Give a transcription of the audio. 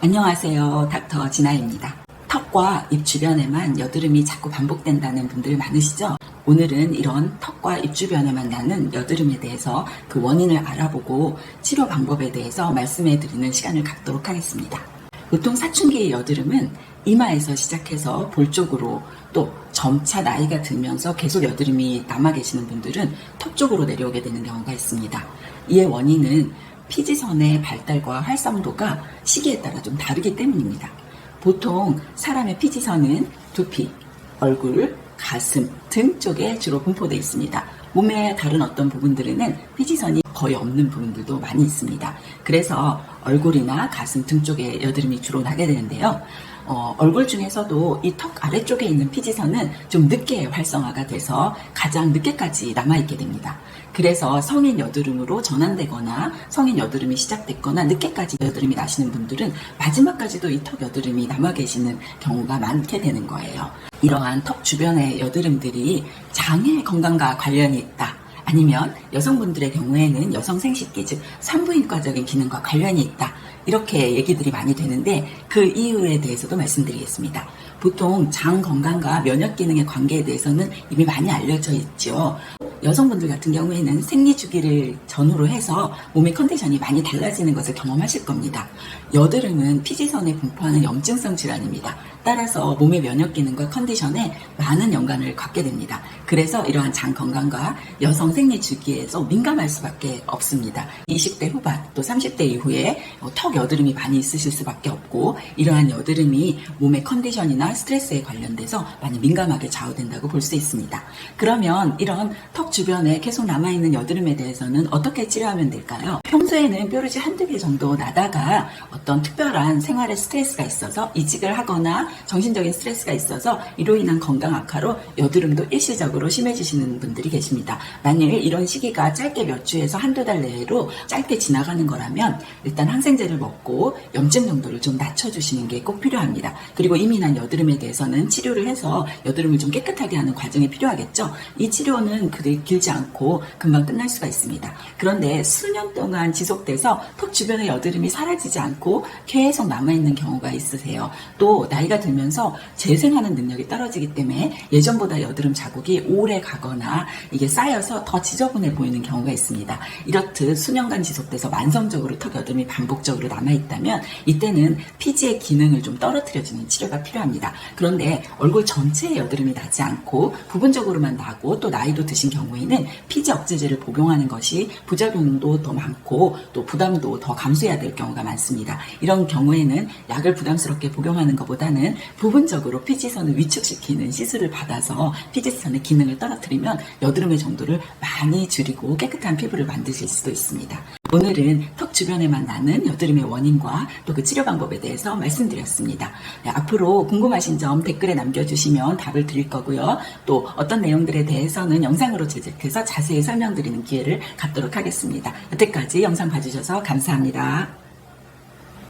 안녕하세요. 닥터 진아입니다. 턱과 입 주변에만 여드름이 자꾸 반복된다는 분들 많으시죠? 오늘은 이런 턱과 입 주변에만 나는 여드름에 대해서 그 원인을 알아보고 치료 방법에 대해서 말씀해 드리는 시간을 갖도록 하겠습니다. 보통 사춘기의 여드름은 이마에서 시작해서 볼 쪽으로 또 점차 나이가 들면서 계속 여드름이 남아 계시는 분들은 턱 쪽으로 내려오게 되는 경우가 있습니다. 이의 원인은 피지선의 발달과 활성도가 시기에 따라 좀 다르기 때문입니다. 보통 사람의 피지선은 두피, 얼굴, 가슴 등 쪽에 주로 분포되어 있습니다. 몸의 다른 어떤 부분들에는 피지선이 거의 없는 부분들도 많이 있습니다. 그래서 얼굴이나 가슴 등 쪽에 여드름이 주로 나게 되는데요. 얼굴 중에서도 이 턱 아래쪽에 있는 피지선은 좀 늦게 활성화가 돼서 가장 늦게까지 남아있게 됩니다. 그래서 성인 여드름으로 전환되거나 성인 여드름이 시작됐거나 늦게까지 여드름이 나시는 분들은 마지막까지도 이 턱 여드름이 남아 계시는 경우가 많게 되는 거예요. 이러한 턱 주변의 여드름들이 장의 건강과 관련이 있다. 아니면 여성분들의 경우에는 여성 생식기, 즉 산부인과적인 기능과 관련이 있다. 이렇게 얘기들이 많이 되는데 그 이유에 대해서도 말씀드리겠습니다. 보통 장 건강과 면역 기능의 관계에 대해서는 이미 많이 알려져 있죠. 여성분들 같은 경우에는 생리 주기를 전후로 해서 몸의 컨디션이 많이 달라지는 것을 경험하실 겁니다. 여드름은 피지선에 분포하는 염증성 질환입니다. 따라서 몸의 면역 기능과 컨디션에 많은 연관을 갖게 됩니다. 그래서 이러한 장 건강과 여성 생리 주기에서 민감할 수밖에 없습니다. 20대 후반 또 30대 이후에 턱 여드름이 많이 있으실 수밖에 없고 이러한 여드름이 몸의 컨디션이나 스트레스에 관련돼서 많이 민감하게 좌우된다고 볼 수 있습니다. 그러면 이런 턱 주변에 계속 남아있는 여드름에 대해서는 어떻게 치료하면 될까요? 평소에는 뾰루지 한두 개 정도 나다가 어떤 특별한 생활의 스트레스가 있어서 이직을 하거나 정신적인 스트레스가 있어서 이로 인한 건강 악화로 여드름도 일시적으로 심해지시는 분들이 계십니다. 만일 이런 시기가 짧게 몇 주에서 한두 달 내로 짧게 지나가는 거라면 일단 항생제를 먹고 염증 정도를 좀 낮춰주시는 게 꼭 필요합니다. 그리고 이미 난 여드름에 대해서는 치료를 해서 여드름을 좀 깨끗하게 하는 과정이 필요하겠죠. 이 치료는 그리 길지 않고 금방 끝날 수가 있습니다. 그런데 수년 동안 지속돼서 턱 주변의 여드름이 사라지지 않고 계속 남아있는 경우가 있으세요. 또 나이가 들면서 재생하는 능력이 떨어지기 때문에 예전보다 여드름 자국이 오래 가거나 이게 쌓여서 더 지저분해 보이는 경우가 있습니다. 이렇듯 수년간 지속돼서 만성적으로 턱 여드름이 반복적으로 남아있다면 이때는 피지의 기능을 좀 떨어뜨려주는 치료가 필요합니다. 그런데 얼굴 전체에 여드름이 나지 않고 부분적으로만 나고 또 나이도 드신 경우에는 피지 억제제를 복용하는 것이 부작용도 더 많고 또 부담도 더 감수해야 될 경우가 많습니다. 이런 경우에는 약을 부담스럽게 복용하는 것보다는 부분적으로 피지선을 위축시키는 시술을 받아서 피지선의 기능을 떨어뜨리면 여드름의 정도를 많이 줄이고 깨끗한 피부를 만드실 수도 있습니다. 오늘은 턱 주변에만 나는 여드름의 원인과 또 그 치료 방법에 대해서 말씀드렸습니다. 네, 앞으로 궁금하신 점 댓글에 남겨주시면 답을 드릴 거고요. 또 어떤 내용들에 대해서는 영상으로 제작해서 자세히 설명드리는 기회를 갖도록 하겠습니다. 여태까지 영상 봐주셔서 감사합니다.